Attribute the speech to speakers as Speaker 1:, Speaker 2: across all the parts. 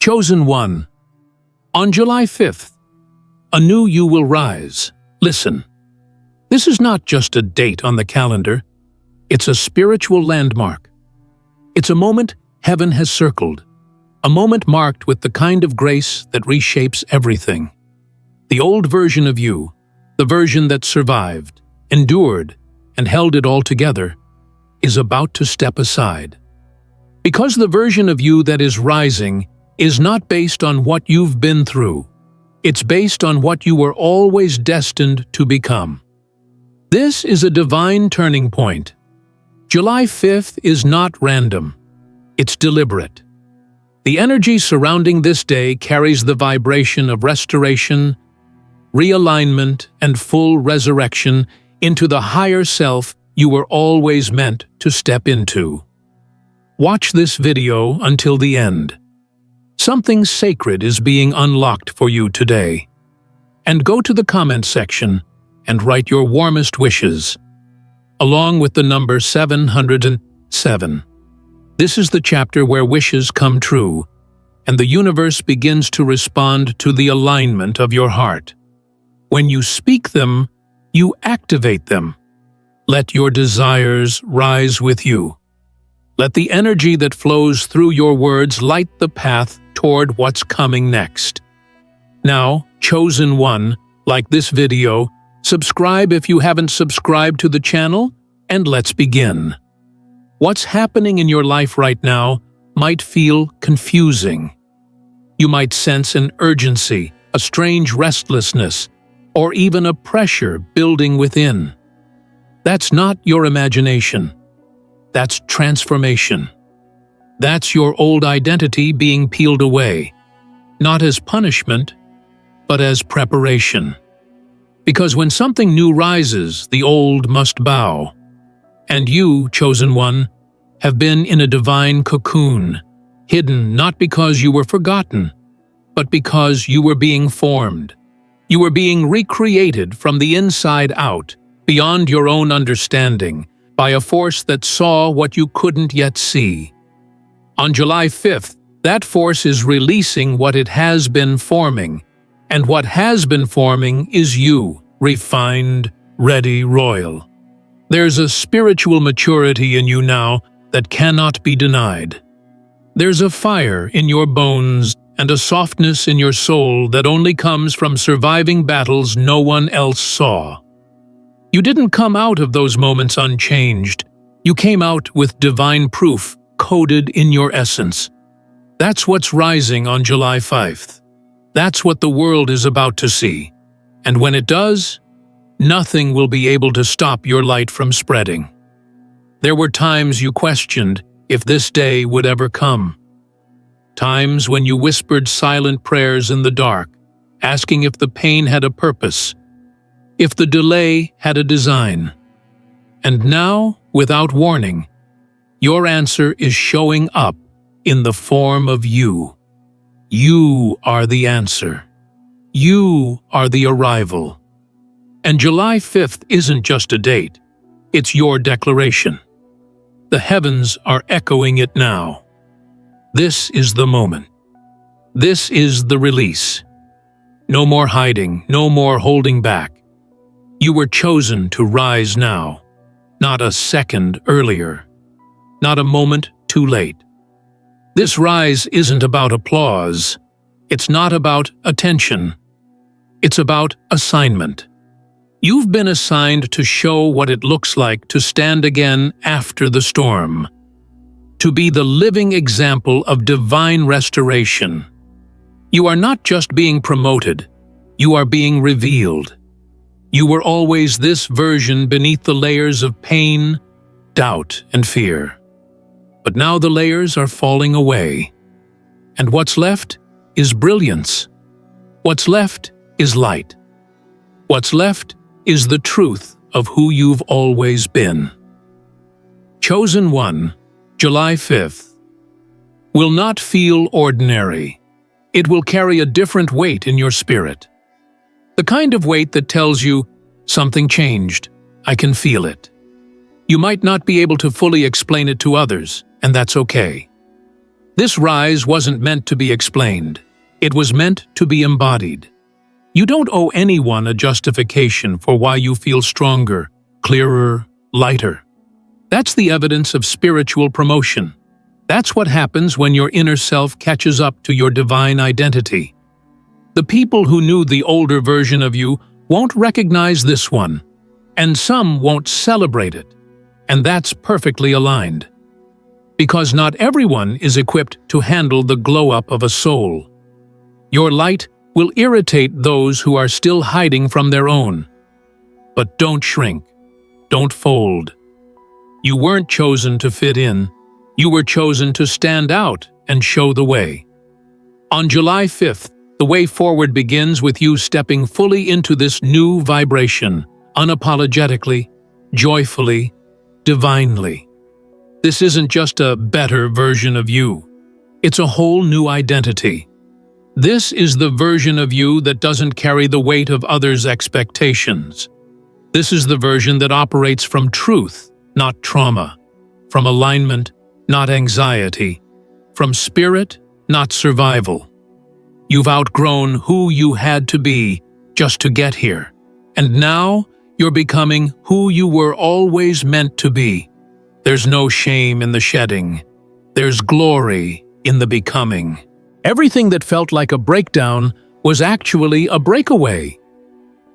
Speaker 1: Chosen one. On July 5th, a new you will rise. Listen, this is not just a date on the calendar. It's a spiritual landmark. It's a moment heaven has circled, a moment marked with the kind of grace that reshapes everything. The old version of you, the version that survived, endured, and held it all together, is about to step aside. Because the version of you that is rising is not based on what you've been through. It's based on what you were always destined to become. This is a divine turning point. July 5th is not random. It's deliberate. The energy surrounding this day carries the vibration of restoration, realignment, and full resurrection into the higher self you were always meant to step into. Watch this video until the end. Something sacred is being unlocked for you today. And go to the comment section and write your warmest wishes, along with the number 707. This is the chapter where wishes come true, and the universe begins to respond to the alignment of your heart. When you speak them, you activate them. Let your desires rise with you. Let the energy that flows through your words light the path toward what's coming next. Now, chosen one, like this video, subscribe if you haven't subscribed to the channel, and let's begin. What's happening in your life right now might feel confusing. You might sense an urgency, a strange restlessness, or even a pressure building within. That's not your imagination. That's transformation. That's your old identity being peeled away, not as punishment, but as preparation. Because when something new rises, the old must bow. And you, chosen one, have been in a divine cocoon, hidden not because you were forgotten, but because you were being formed. You were being recreated from the inside out, beyond your own understanding, by a force that saw what you couldn't yet see. On July 5th, that force is releasing what it has been forming, and what has been forming is you, refined, ready, royal. There's a spiritual maturity in you now that cannot be denied. There's a fire in your bones and a softness in your soul that only comes from surviving battles no one else saw. You didn't come out of those moments unchanged. You came out with divine proof coded in your essence. That's what's rising on July 5th. That's what the world is about to see. And when it does, nothing will be able to stop your light from spreading. There were times you questioned if this day would ever come. Times when you whispered silent prayers in the dark, asking if the pain had a purpose, if the delay had a design. And now, without warning, your answer is showing up in the form of you. You are the answer. You are the arrival. And July 5th isn't just a date. It's your declaration. The heavens are echoing it now. This is the moment. This is the release. No more hiding, no more holding back. You were chosen to rise now, not a second earlier, not a moment too late. This rise isn't about applause. It's not about attention. It's about assignment. You've been assigned to show what it looks like to stand again after the storm, to be the living example of divine restoration. You are not just being promoted, you are being revealed. You were always this version beneath the layers of pain, doubt, and fear. But now the layers are falling away. And what's left is brilliance. What's left is light. What's left is the truth of who you've always been. Chosen one, July 5th, will not feel ordinary. It will carry a different weight in your spirit. The kind of weight that tells you, something changed, I can feel it. You might not be able to fully explain it to others, and that's okay. This rise wasn't meant to be explained. It was meant to be embodied. You don't owe anyone a justification for why you feel stronger, clearer, lighter. That's the evidence of spiritual promotion. That's what happens when your inner self catches up to your divine identity. The people who knew the older version of you won't recognize this one, and some won't celebrate it, and that's perfectly aligned. Because not everyone is equipped to handle the glow-up of a soul. Your light will irritate those who are still hiding from their own. But don't shrink. Don't fold. You weren't chosen to fit in. You were chosen to stand out and show the way. On July 5th, the way forward begins with you stepping fully into this new vibration, unapologetically, joyfully, divinely. This isn't just a better version of you. It's a whole new identity. This is the version of you that doesn't carry the weight of others' expectations. This is the version that operates from truth, not trauma, from alignment, not anxiety, from spirit, not survival. You've outgrown who you had to be just to get here, and now you're becoming who you were always meant to be. There's no shame in the shedding. There's glory in the becoming. Everything that felt like a breakdown was actually a breakaway.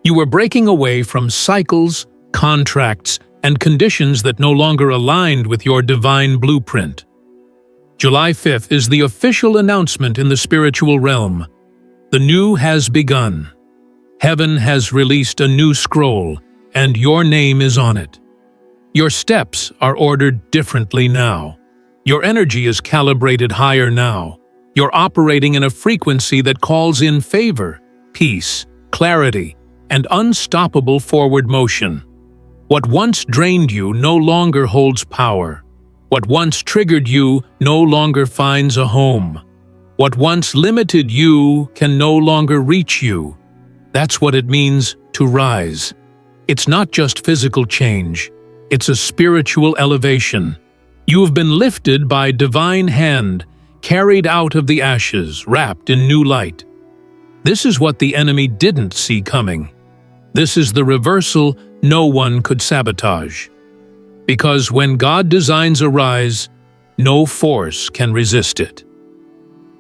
Speaker 1: You were breaking away from cycles, contracts, and conditions that no longer aligned with your divine blueprint. July 5th is the official announcement in the spiritual realm. The new has begun. Heaven has released a new scroll, and your name is on it. Your steps are ordered differently now. Your energy is calibrated higher now. You're operating in a frequency that calls in favor, peace, clarity, and unstoppable forward motion. What once drained you no longer holds power. What once triggered you no longer finds a home. What once limited you can no longer reach you. That's what it means to rise. It's not just physical change. It's a spiritual elevation. You have been lifted by divine hand, carried out of the ashes, wrapped in new light. This is what the enemy didn't see coming. This is the reversal no one could sabotage. Because when God designs a rise, no force can resist it.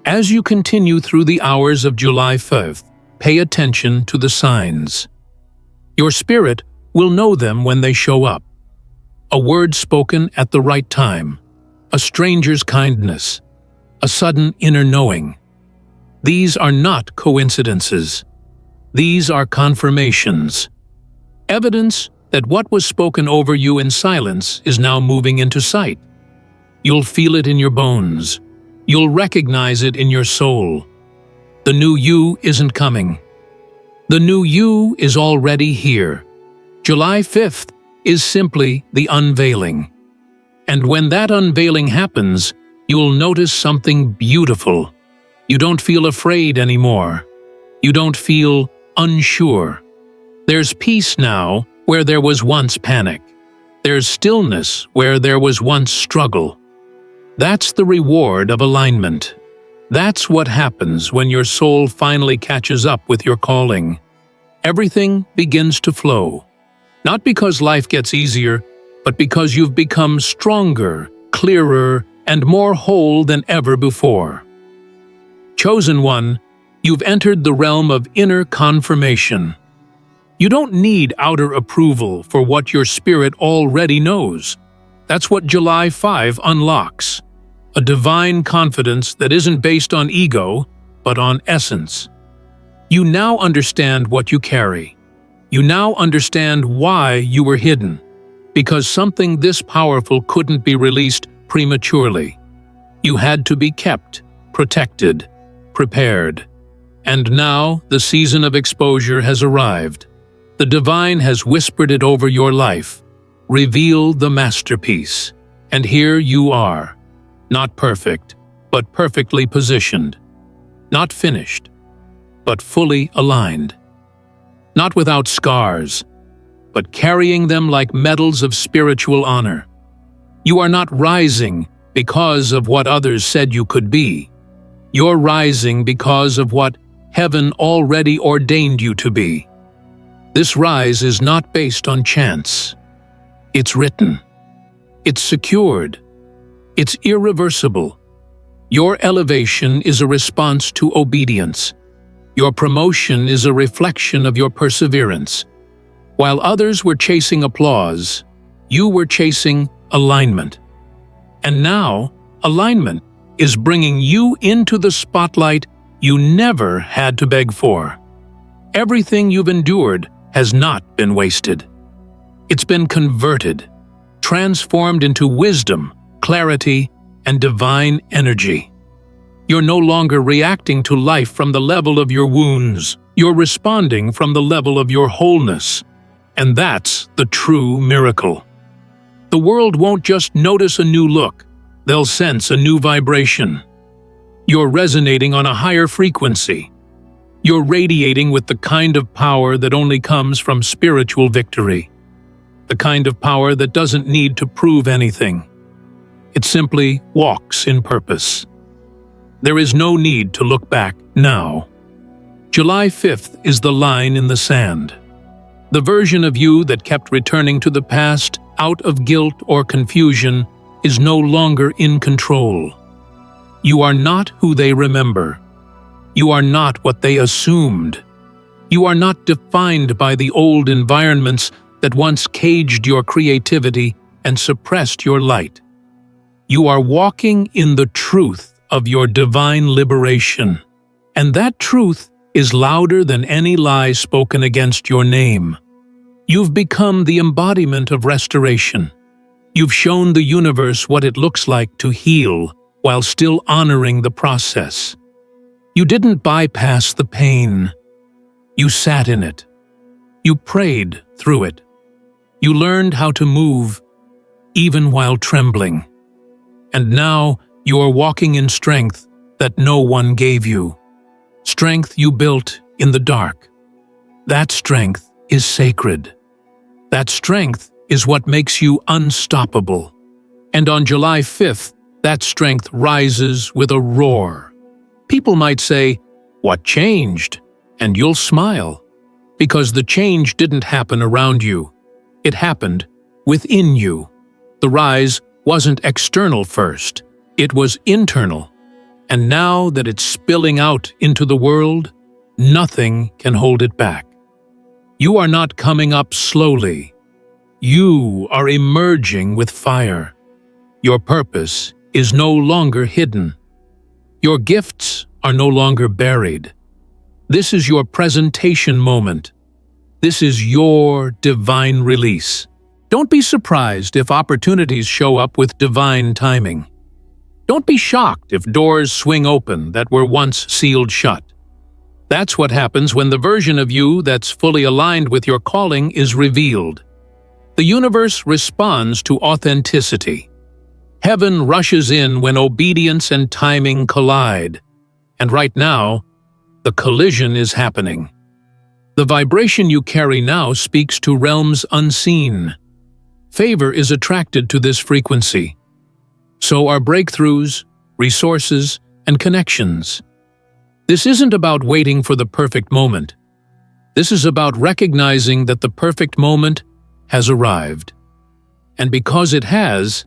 Speaker 1: As you continue through the hours of July 5th, pay attention to the signs. Your spirit will know them when they show up. A word spoken at the right time, a stranger's kindness, a sudden inner knowing. These are not coincidences. These are confirmations. Evidence that what was spoken over you in silence is now moving into sight. You'll feel it in your bones. You'll recognize it in your soul. The new you isn't coming. The new you is already here. July 5th is simply the unveiling. And when that unveiling happens, you'll notice something beautiful. You don't feel afraid anymore. You don't feel unsure. There's peace now where there was once panic. There's stillness where there was once struggle. That's the reward of alignment. That's what happens when your soul finally catches up with your calling. Everything begins to flow. Not because life gets easier, but because you've become stronger, clearer, and more whole than ever before. Chosen one, you've entered the realm of inner confirmation. You don't need outer approval for what your spirit already knows. That's what July 5 unlocks. A divine confidence that isn't based on ego, but on essence. You now understand what you carry. You now understand why you were hidden, because something this powerful couldn't be released prematurely. You had to be kept, protected, prepared. And now the season of exposure has arrived. The divine has whispered it over your life. Reveal the masterpiece. And here you are. Not perfect, but perfectly positioned. Not finished, but fully aligned. Not without scars, but carrying them like medals of spiritual honor. You are not rising, because of what others said you could be. You're rising because of what heaven already ordained you to be. This rise is not based on chance. It's written. It's secured. It's irreversible. Your elevation is a response to obedience. Your promotion is a reflection of your perseverance. While others were chasing applause, you were chasing alignment. And now, alignment is bringing you into the spotlight you never had to beg for. Everything you've endured has not been wasted. It's been converted, transformed into wisdom, clarity, and divine energy. You're no longer reacting to life from the level of your wounds. You're responding from the level of your wholeness. And that's the true miracle. The world won't just notice a new look. They'll sense a new vibration. You're resonating on a higher frequency. You're radiating with the kind of power that only comes from spiritual victory. The kind of power that doesn't need to prove anything. It simply walks in purpose. There is no need to look back now. July 5th is the line in the sand. The version of you that kept returning to the past out of guilt or confusion is no longer in control. You are not who they remember. You are not what they assumed. You are not defined by the old environments that once caged your creativity and suppressed your light. You are walking in the truth of your divine liberation, and that truth is louder than any lie spoken against your name. You've become the embodiment of restoration. You've shown the universe what it looks like to heal while still honoring the process. You didn't bypass the pain. You sat in it. You prayed through it. You learned how to move, even while trembling. And now you are walking in strength that no one gave you. Strength you built in the dark. That strength is sacred. That strength is what makes you unstoppable. And on July 5th, that strength rises with a roar. People might say, "What changed?" And you'll smile. Because the change didn't happen around you. It happened within you. The rise wasn't external first. It was internal. And now that it's spilling out into the world, nothing can hold it back. You are not coming up slowly. You are emerging with fire. Your purpose is no longer hidden. Your gifts are no longer buried. This is your presentation moment. This is your divine release. Don't be surprised if opportunities show up with divine timing. Don't be shocked if doors swing open that were once sealed shut. That's what happens when the version of you that's fully aligned with your calling is revealed. The universe responds to authenticity. Heaven rushes in when obedience and timing collide. And right now, the collision is happening. The vibration you carry now speaks to realms unseen. Favor is attracted to this frequency. So are breakthroughs, resources, and connections. This isn't about waiting for the perfect moment. This is about recognizing that the perfect moment has arrived. And because it has,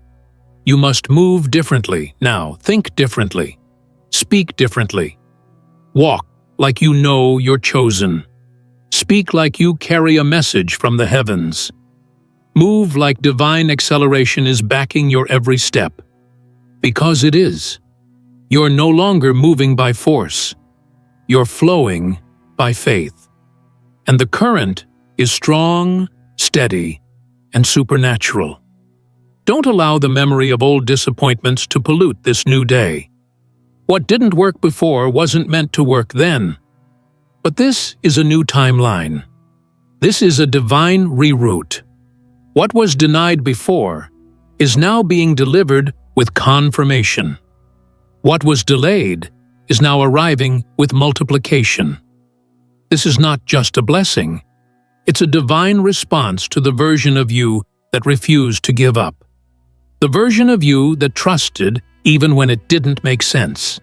Speaker 1: you must move differently now, think differently, speak differently. Walk like you know you're chosen. Speak like you carry a message from the heavens. Move like divine acceleration is backing your every step. Because it is. You're no longer moving by force. You're flowing by faith. And the current is strong, steady, and supernatural. Don't allow the memory of old disappointments to pollute this new day. What didn't work before wasn't meant to work then. But this is a new timeline. This is a divine reroute. What was denied before is now being delivered with confirmation. What was delayed is now arriving with multiplication. This is not just a blessing. It's a divine response to the version of you that refused to give up. The version of you that trusted even when it didn't make sense.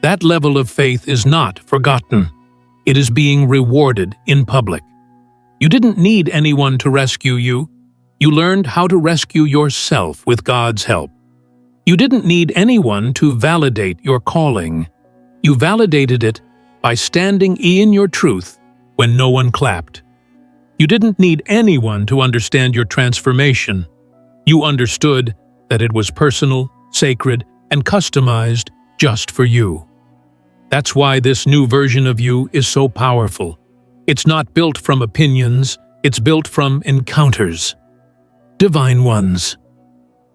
Speaker 1: That level of faith is not forgotten. It is being rewarded in public. You didn't need anyone to rescue you. You learned how to rescue yourself with God's help. You didn't need anyone to validate your calling. You validated it by standing in your truth when no one clapped. You didn't need anyone to understand your transformation. You understood that it was personal, sacred, and customized just for you. That's why this new version of you is so powerful. It's not built from opinions, it's built from encounters. Divine ones.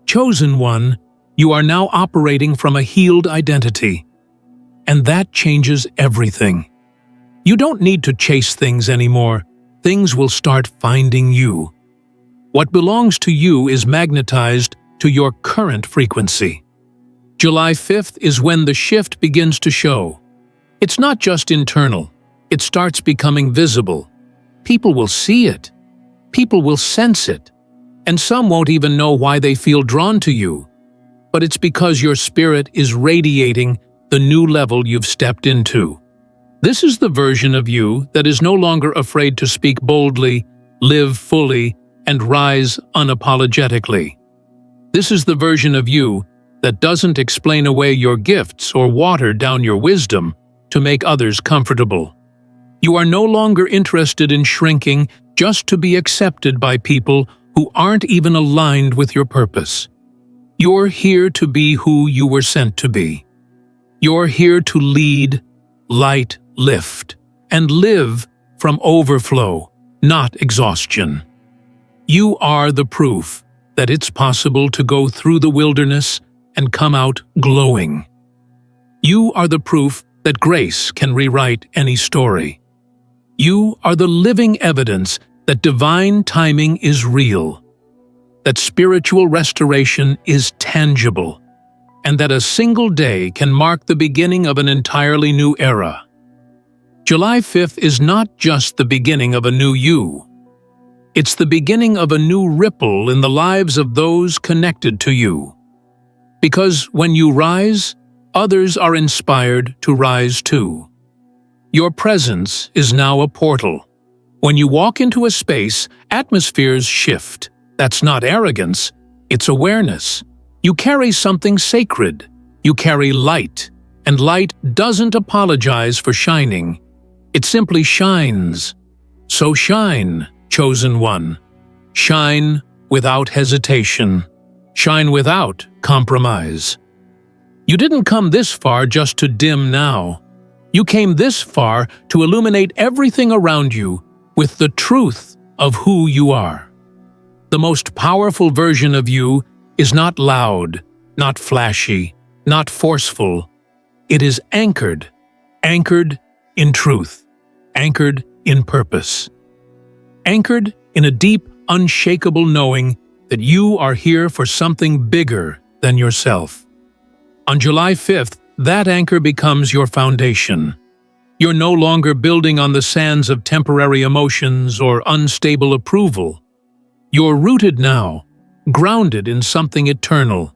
Speaker 1: Chosen one, you are now operating from a healed identity. And that changes everything. You don't need to chase things anymore. Things will start finding you. What belongs to you is magnetized to your current frequency. July 5th is when the shift begins to show. It's not just internal. It starts becoming visible. People will see it. People will sense it. And some won't even know why they feel drawn to you. But it's because your spirit is radiating the new level you've stepped into. This is the version of you that is no longer afraid to speak boldly, live fully, and rise unapologetically. This is the version of you that doesn't explain away your gifts or water down your wisdom to make others comfortable. You are no longer interested in shrinking just to be accepted by people who aren't even aligned with your purpose. You're here to be who you were sent to be. You're here to lead, light, lift, and live from overflow, not exhaustion. You are the proof that it's possible to go through the wilderness and come out glowing. You are the proof that grace can rewrite any story. You are the living evidence that divine timing is real, that spiritual restoration is tangible, and that a single day can mark the beginning of an entirely new era. July 5th is not just the beginning of a new you. It's the beginning of a new ripple in the lives of those connected to you. Because when you rise, others are inspired to rise too. Your presence is now a portal. When you walk into a space, atmospheres shift. That's not arrogance, it's awareness. You carry something sacred. You carry light, and light doesn't apologize for shining. It simply shines. So shine, chosen one. Shine without hesitation. Shine without compromise. You didn't come this far just to dim now. You came this far to illuminate everything around you with the truth of who you are. The most powerful version of you is not loud, not flashy, not forceful. It is anchored in truth, anchored in purpose, anchored in a deep, unshakable knowing that you are here for something bigger than yourself. On July 5th, that anchor becomes your foundation. You're no longer building on the sands of temporary emotions or unstable approval. You're rooted now, grounded in something eternal.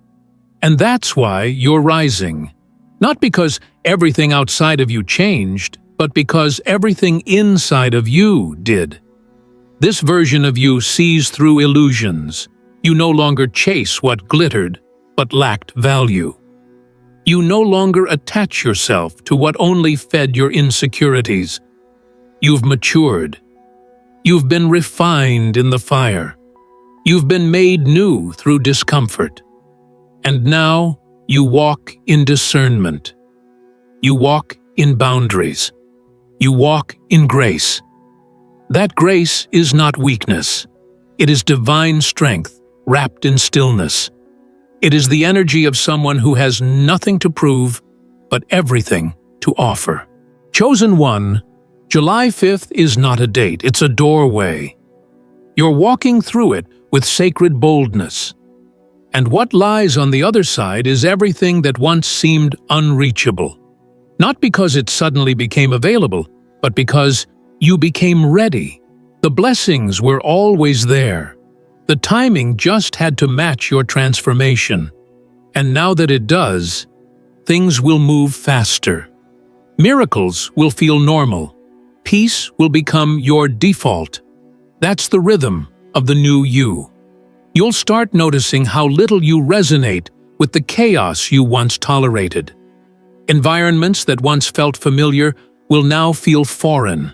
Speaker 1: And that's why you're rising. Not because everything outside of you changed, but because everything inside of you did. This version of you sees through illusions. You no longer chase what glittered, but lacked value. You no longer attach yourself to what only fed your insecurities. You've matured. You've been refined in the fire. You've been made new through discomfort. And now you walk in discernment. You walk in boundaries. You walk in grace. That grace is not weakness. It is divine strength wrapped in stillness. It is the energy of someone who has nothing to prove, but everything to offer. Chosen one, July 5th is not a date, it's a doorway. You're walking through it with sacred boldness. And what lies on the other side is everything that once seemed unreachable. Not because it suddenly became available, but because you became ready. The blessings were always there. The timing just had to match your transformation. And now that it does, things will move faster. Miracles will feel normal. Peace will become your default. That's the rhythm of the new you. You'll start noticing how little you resonate with the chaos you once tolerated. Environments that once felt familiar will now feel foreign.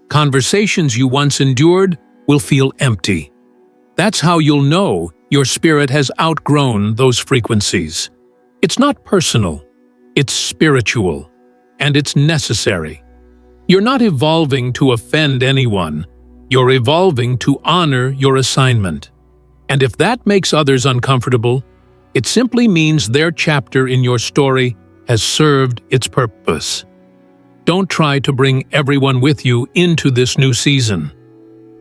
Speaker 1: Conversations you once endured will feel empty. That's how you'll know your spirit has outgrown those frequencies. It's not personal, it's spiritual, and it's necessary. You're not evolving to offend anyone. You're evolving to honor your assignment. And if that makes others uncomfortable, it simply means their chapter in your story has served its purpose. Don't try to bring everyone with you into this new season.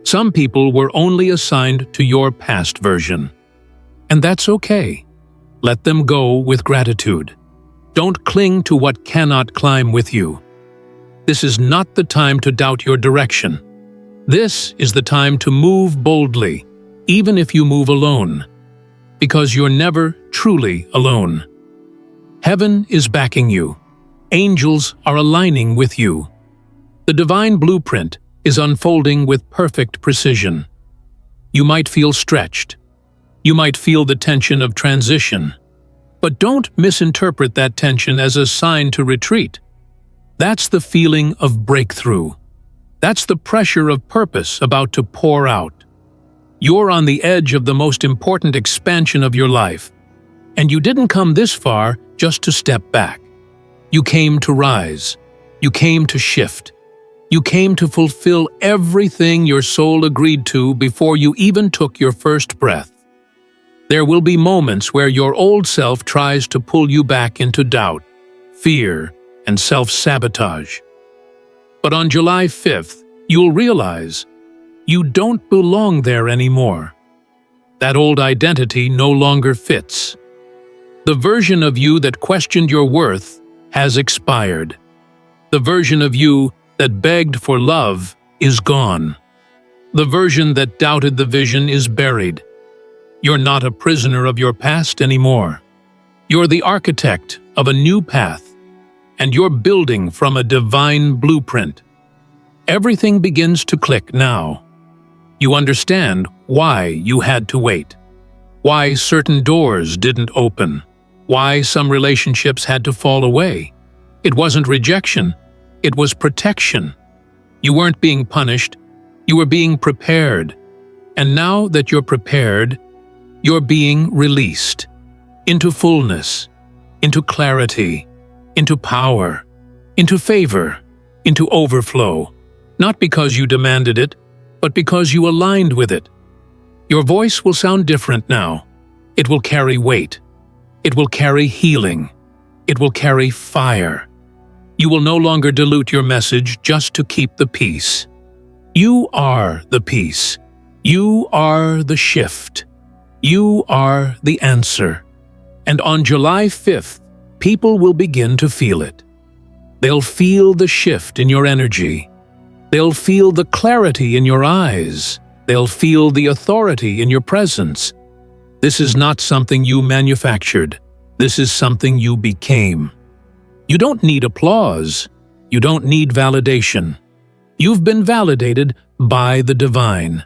Speaker 1: Some people were only assigned to your past version. And that's okay. Let them go with gratitude. Don't cling to what cannot climb with you. This is not the time to doubt your direction. This is the time to move boldly, even if you move alone, because you're never truly alone. Heaven is backing you. Angels are aligning with you. The divine blueprint is unfolding with perfect precision. You might feel stretched. You might feel the tension of transition. But don't misinterpret that tension as a sign to retreat. That's the feeling of breakthrough. That's the pressure of purpose about to pour out. You're on the edge of the most important expansion of your life. And you didn't come this far just to step back. You came to rise. You came to shift. You came to fulfill everything your soul agreed to before you even took your first breath. There will be moments where your old self tries to pull you back into doubt, fear, and self-sabotage. But on July 5th, you'll realize you don't belong there anymore. That old identity no longer fits. The version of you that questioned your worth has expired. The version of you that begged for love is gone. The version that doubted the vision is buried. You're not a prisoner of your past anymore. You're the architect of a new path, and you're building from a divine blueprint. Everything begins to click now. You understand why you had to wait, why certain doors didn't open, why some relationships had to fall away. It wasn't rejection, it was protection. You weren't being punished, you were being prepared. And now that you're prepared, you're being released into fullness, into clarity, into power, into favor, into overflow, not because you demanded it, but because you aligned with it. Your voice will sound different now. It will carry weight. It will carry healing. It will carry fire. You will no longer dilute your message just to keep the peace. You are the peace. You are the shift. You are the answer. And on July 5th, people will begin to feel it. They'll feel the shift in your energy. They'll feel the clarity in your eyes. They'll feel the authority in your presence. This is not something you manufactured. This is something you became. You don't need applause. You don't need validation. You've been validated by the divine.